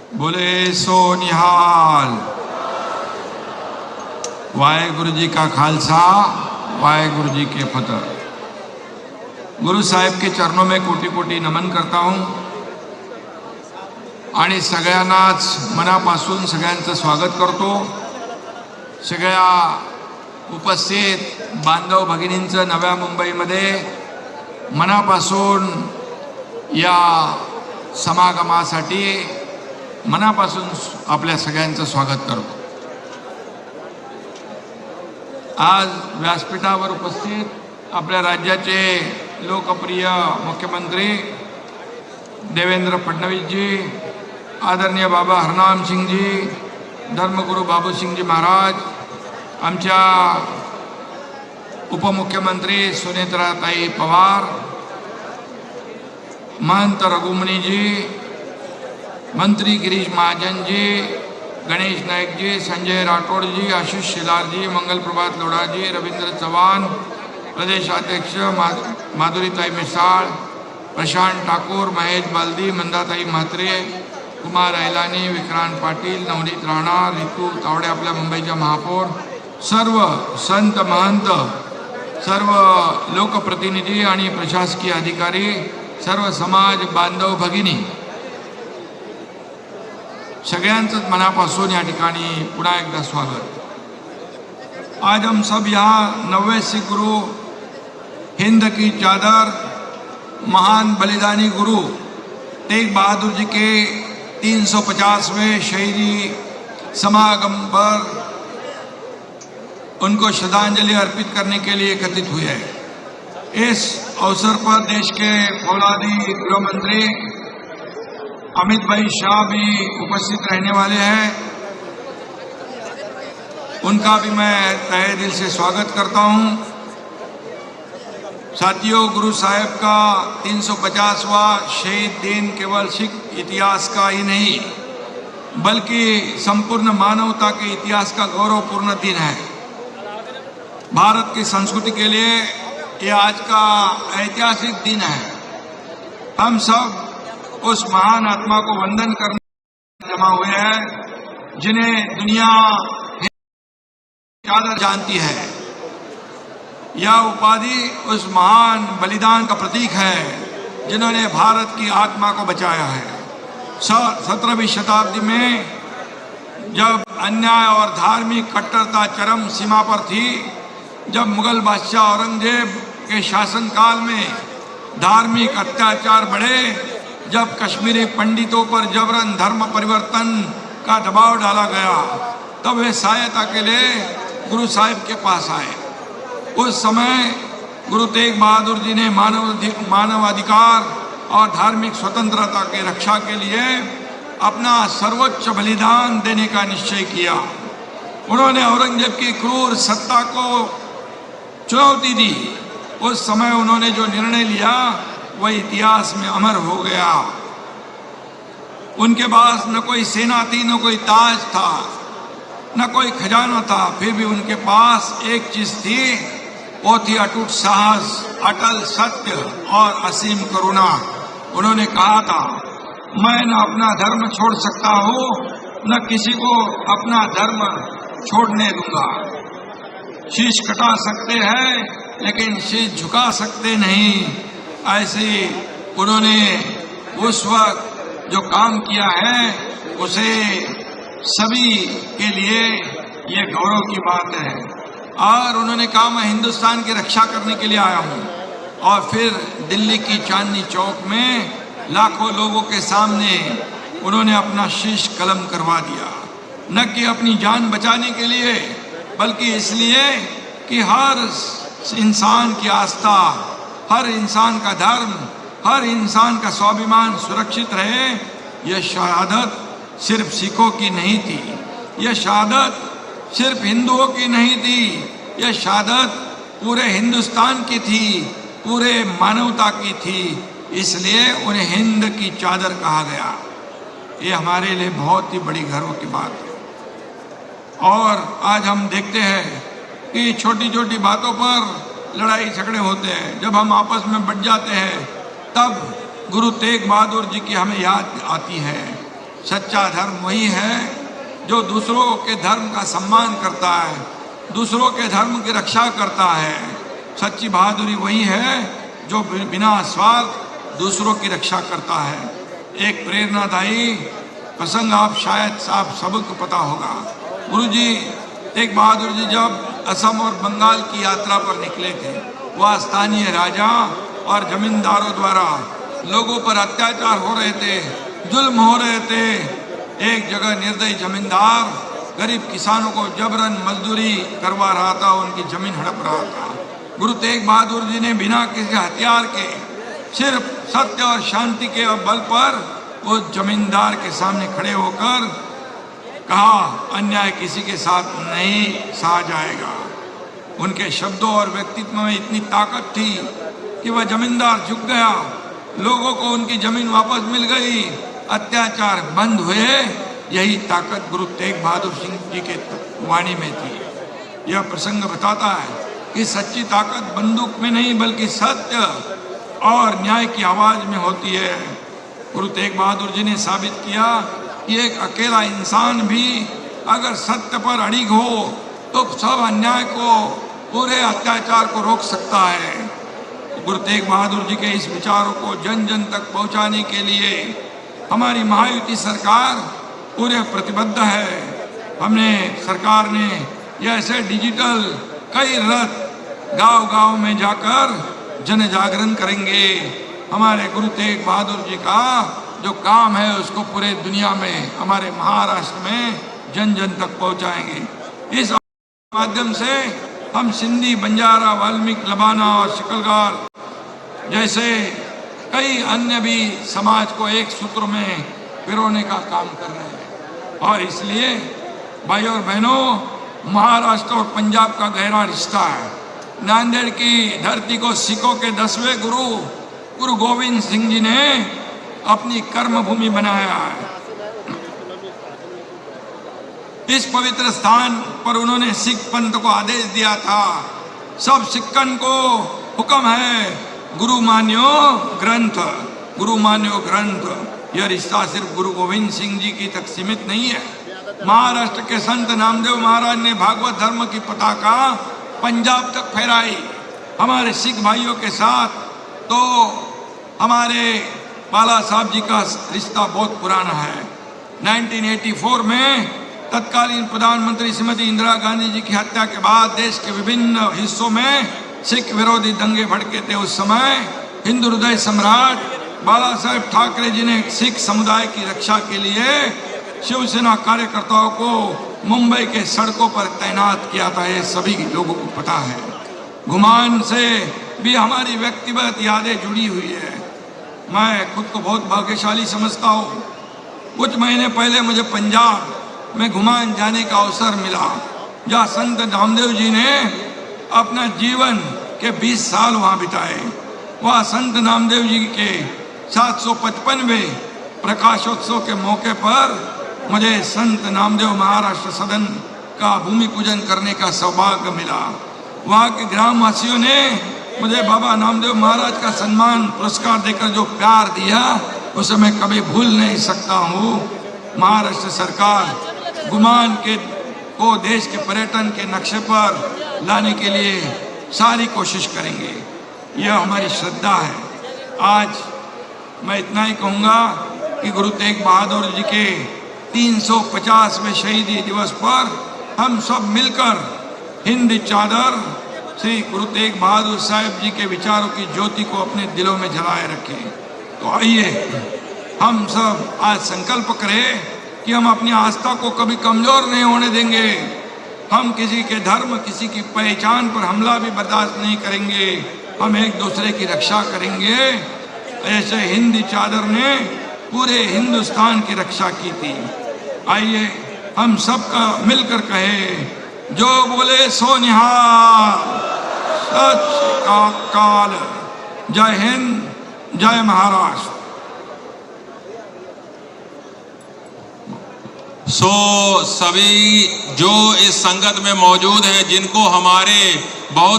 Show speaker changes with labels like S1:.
S1: बोले सो निहाल। वाहेगुरु जी का खालसा, वाहेगुरु जी के फतेह। गुरु साहेब के चरणों में कोटी कोटी नमन करता हूं आणि सगळ्यांनाच मनापासून सगळ्यांचं स्वागत करतो। सगळ्या उपस्थित बांधव भगिनींचं नव्या मुंबईमध्ये मनापासून या समागमासाठी मनापासून आपल्या सगळ्यांचं स्वागत करतो। आज व्यासपीठावर उपस्थित आपल्या राज्याचे लोकप्रिय मुख्यमंत्री देवेंद्र फडणवीस जी, आदरणीय बाबा हरनाम सिंह जी, धर्मगुरू बाबू सिंह जी महाराज, आमच्या उपमुख्यमंत्री सुनेत्राताई पवार, महंत रघुमणी जी, मंत्री गिरीश महाजन जी, गणेश नायक जी, संजय राठौड़ जी, आशीष शेलार जी, मंगल प्रभात लोढ़ा जी, रविंद्र चौहान, प्रदेशाध्यक्ष माधुरीताई मिसाळ, प्रशांत ठाकुर, महेश बालदी, मंदाताई म्हात्रे, कुमार ऐलानी, विक्रांत पाटील, नवनीत राणा, रितू तावडे, आपल्या मुंबईच्या महापौर, सर्व संत महंत, सर्व लोकप्रतिनिधी आणि प्रशासकीय अधिकारी, सर्व समाज बांधव भगिनी, सगळ्यांचं मनापासून या ठिकाणी पुन्हा एकदा स्वागत। आज हम सब यहाँ 90 सिख गुरु, हिंद की चादर, महान बलिदानी गुरु तेग बहादुर जी के 350वें शहीदी समागम पर उनको श्रद्धांजलि अर्पित करने के लिए एकत्रित हुए हैं। इस अवसर पर देश के फौलादी गृह मंत्री अमित भाई शाह भी उपस्थित रहने वाले हैं। उनका भी मैं तहे दिल से स्वागत करता हूं। साथियों, गुरु साहेब का 350वां शहीद दिन केवल सिख इतिहास का ही नहीं बल्कि संपूर्ण मानवता के इतिहास का गौरवपूर्ण दिन है। भारत की संस्कृति के लिए ये आज का ऐतिहासिक दिन है। हम सब उस महान आत्मा को वंदन करने जमा हुए हैं जिन्हें दुनिया चादर जानती है। यह उपाधि उस महान बलिदान का प्रतीक है जिन्होंने भारत की आत्मा को बचाया है। 17वीं शताब्दी में जब अन्याय और धार्मिक कट्टरता चरम सीमा पर थी, जब मुगल बादशाह औरंगजेब के शासनकाल में धार्मिक अत्याचार बढ़े, जब कश्मीरी पंडितों पर जबरन धर्म परिवर्तन का दबाव डाला गया, तब वे सहायता के लिए गुरु साहिब के पास आए। उस समय गुरु तेग बहादुर जी ने मानवाधिकार और धार्मिक स्वतंत्रता की रक्षा के लिए अपना सर्वोच्च बलिदान देने का निश्चय किया। उन्होंने औरंगजेब की क्रूर सत्ता को चुनौती दी। उस समय उन्होंने जो निर्णय लिया वह इतिहास में अमर हो गया। उनके पास न कोई सेना थी, न कोई ताज था, न कोई खजाना था, फिर भी उनके पास एक चीज थी, वो थी अटूट साहस, अटल सत्य और असीम करुणा। उन्होंने कहा था, मैं न अपना धर्म छोड़ सकता हूं, न किसी को अपना धर्म छोड़ने दूंगा। शीश कटा सकते हैं लेकिन शीश झुका सकते नहीं। ऐसे उन्होंने उस वक्त जो काम किया है उसे सभी के लिए ये गौरव की बात है। और उन्होंने कहा, मैं हिंदुस्तान की रक्षा करने के लिए आया हूँ। और फिर दिल्ली की चांदनी चौक में लाखों लोगों के सामने उन्होंने अपना शीश कलम करवा दिया, न कि अपनी जान बचाने के लिए बल्कि इसलिए कि हर इंसान की आस्था, हर इंसान का धर्म, हर इंसान का स्वाभिमान सुरक्षित रहे। यह शहादत सिर्फ सिखों की नहीं थी, यह शहादत सिर्फ हिंदुओं की नहीं थी, यह शहादत पूरे हिंदुस्तान की थी, पूरे मानवता की थी। इसलिए उन्हें हिंद की चादर कहा गया। ये हमारे लिए बहुत ही बड़ी गर्व की बात है। और आज हम देखते हैं कि छोटी छोटी बातों पर लड़ाई झगड़े होते हैं। जब हम आपस में बट जाते हैं तब गुरु तेग बहादुर जी की हमें याद आती है। सच्चा धर्म वही है जो दूसरों के धर्म का सम्मान करता है, दूसरों के धर्म की रक्षा करता है। सच्ची बहादुरी वही है जो बिना स्वार्थ दूसरों की रक्षा करता है। एक प्रेरणादायी प्रसंग आप सबको पता होगा। गुरुजी तेग बहादुर जी जब असम और बंगाल की यात्रा पर निकले थे, वह स्थानीय राजा और जमींदारों द्वारा लोगों पर अत्याचार हो रहे थे, जुल्म हो रहे थे। एक जगह निर्दयी जमींदार गरीब किसानों को जबरन मजदूरी करवा रहा था, उनकी जमीन हड़प रहा था। गुरु तेग बहादुर जी ने बिना किसी हथियार के, सिर्फ सत्य और शांति के बल पर वो जमींदार के सामने खड़े होकर कहा, अन्याय किसी के साथ नहीं सहा जाएगा। उनके शब्दों और व्यक्तित्व में इतनी ताकत थी कि वह जमींदार झुक गया, लोगों को उनकी जमीन वापस मिल गई, अत्याचार बंद हुए। यही ताकत गुरु तेग बहादुर सिंह जी के वाणी में थी। यह प्रसंग बताता है कि सच्ची ताकत बंदूक में नहीं बल्कि सत्य और न्याय की आवाज में होती है। गुरु तेग बहादुर जी ने साबित किया कि एक अकेला इंसान भी अगर सत्य पर अड़िग हो तो सब अन्याय को, पूरे अत्याचार को रोक सकता है। गुरु तेग बहादुर जी के इस विचारों को जन जन तक पहुंचाने के लिए हमारी महायुति सरकार पूरे प्रतिबद्ध है। हमने सरकार ने ये ऐसे डिजिटल कई रथ गांव-गांव में जाकर जन जागरण करेंगे। हमारे गुरु तेग बहादुर जी का जो काम है उसको पूरे दुनिया में, हमारे महाराष्ट्र में जन जन तक पहुंचाएंगे। इस माध्यम से हम सिंधी, बंजारा, वाल्मीकि, लबाना और शिकलगार जैसे कई अन्य भी समाज को एक सूत्र में पिरोने का काम कर रहे हैं। और इसलिए भाइयों और बहनों, महाराष्ट्र और पंजाब का गहरा रिश्ता है। नांदेड़ की धरती को सिखों के 10वें गुरु गोविंद सिंह जी ने अपनी कर्म भूमि बनाया है। इस पवित्र स्थान पर उन्होंने सिख पंथ को आदेश दिया था, सब सिखन को हुक्म है, गुरु मान्यो ग्रंथ, गुरु मान्यो ग्रंथ। यह रिश्ता सिर्फ गुरु गोविंद सिंह जी की तक सीमित नहीं है। महाराष्ट्र के संत नामदेव महाराज ने भागवत धर्म की पताका पंजाब तक फहराई। हमारे सिख भाइयों के साथ तो हमारे बाला साहब जी का रिश्ता बहुत पुराना है। 1984 में तत्कालीन प्रधानमंत्री श्रीमती इंदिरा गांधी जी की हत्या के बाद देश के विभिन्न हिस्सों में सिख विरोधी दंगे भड़के थे। उस समय हिंदू हृदय सम्राट बाला साहेब ठाकरे जी ने सिख समुदाय की रक्षा के लिए शिवसेना कार्यकर्ताओं को मुंबई के सड़कों पर तैनात किया था। ये सभी लोगों को पता है। घुमान से भी हमारी व्यक्तिगत यादें जुड़ी हुई है। मैं खुद को बहुत भाग्यशाली समझता हूँ। कुछ महीने पहले मुझे पंजाब में घुमान जाने का अवसर मिला, जहाँ संत नामदेव जी ने अपना जीवन के 20 साल वहाँ बिताए। वह संत नामदेव जी के 755वें प्रकाशोत्सव के मौके पर मुझे संत नामदेव महाराष्ट्र सदन का भूमि पूजन करने का सौभाग्य मिला। वहाँ के ग्रामवासियों ने मुझे बाबा नामदेव महाराज का सम्मान पुरस्कार देकर जो प्यार दिया, उसे मैं कभी भूल नहीं सकता हूँ। महाराष्ट्र सरकार घुमान को देश के पर्यटन के नक्शे पर लाने के लिए सारी कोशिश करेंगे। यह हमारी श्रद्धा है। आज मैं इतना ही कहूँगा कि गुरु तेग बहादुर जी के 350वें शहीदी दिवस पर हम सब मिलकर हिंद चादर श्री गुरु तेग बहादुर साहब जी के विचारों की ज्योति को अपने दिलों में जलाए रखें। तो आइए हम सब आज संकल्प करें कि हम अपनी आस्था को कभी कमजोर नहीं होने देंगे। हम किसी के धर्म, किसी की पहचान पर हमला भी बर्दाश्त नहीं करेंगे। हम एक दूसरे की रक्षा करेंगे। ऐसे हिंद चादर ने पूरे हिंदुस्तान की रक्षा की थी। आइए हम सबका मिलकर कहे, जो बोले सो निहाल, सच का काल। जय हिंद, जय महाराष्ट्र।
S2: सभी जो इस संगत में मौजूद हैं, जिनको हमारे बहुत